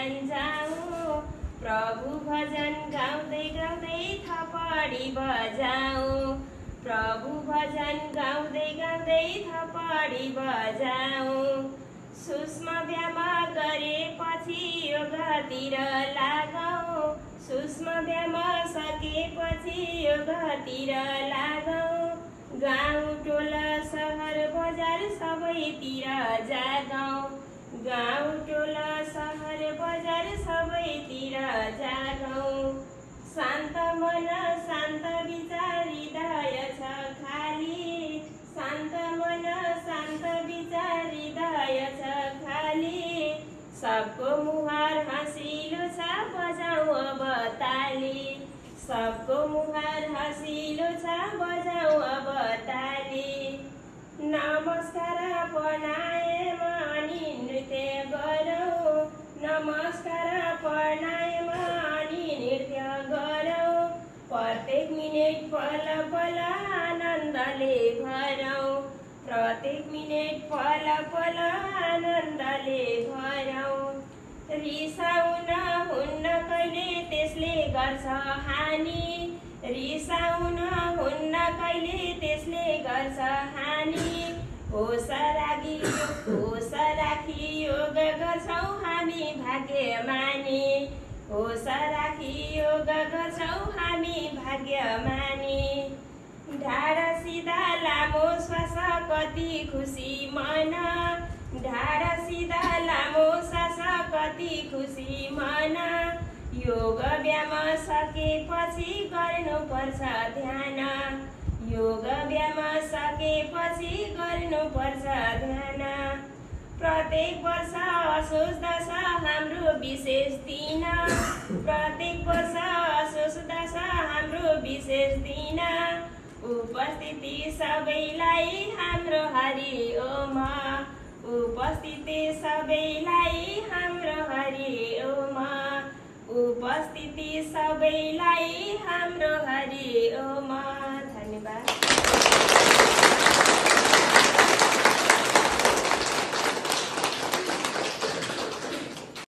भजन जाऊँ, प्रभु भजन गाउँदै गाउँदै थपडी बजाऊँ, प्रभु भजन गाउँदै गाउँदै थपडी बजाऊँ। सूक्ष्म व्यायाम गरेपछि योगतिर लागौँ, सूक्ष्म व्यायाम सकेपछि योगतिर लागौँ। गाउँ टोला सहर बजार सबैतिर जागौँ, गाउँ टोला सहर बजार सबैतिर जागौँ। शान्त मन शान्त विचार हृदय छ खाली, शान्त मन शान्त विचार हृदय छ खाली। सबको मुहार हँसिलो छ बजाऊ अब ताली, सबको मुहार हँसिलो छ बजाऊ अब ताली। नमस्कार प्रणाम अनि नृत्य गरौँ, नमस्कार प्रणाम अनि नृत्य गरौँ। प्रत्येक मिनेट पल पल आनन्दले भरौँ, प्रत्येक मिनेट पल पल आनन्दले भरौँ। रिसाउन हुन्न कहिले त्यसले गर्छ हानि, रिसाउन हुन्न कहिले त्यसले गर्छ हानि। होस राखी योग गर्छौँ हामी भाग्यमानी, होस राखी योग गर्छौँ हामी भाग्यमानी। ढाडा सिधा लामो श्वास कति खुसी मन, ढाडा सिधा लामो श्वास कति खुसी मन। योग व्यायाम सकेपछि गर्नुपर्छ ध्यान, योग व्यायाम सकेपछि गर्नुपर्छ ध्यान। प्रत्येक वर्ष असोज दशा हाम्रो विशेष दिन, प्रत्येक वर्ष असोज दशा हाम्रो विशेष दिन। उपस्थिति सबैलाई हाम्रो हरि ओम, उपस्थिति सबैलाई हाम्रो हरि ओम, उपस्थिति सबैलाई हाम्रो हरि ओम। धन्यवाद।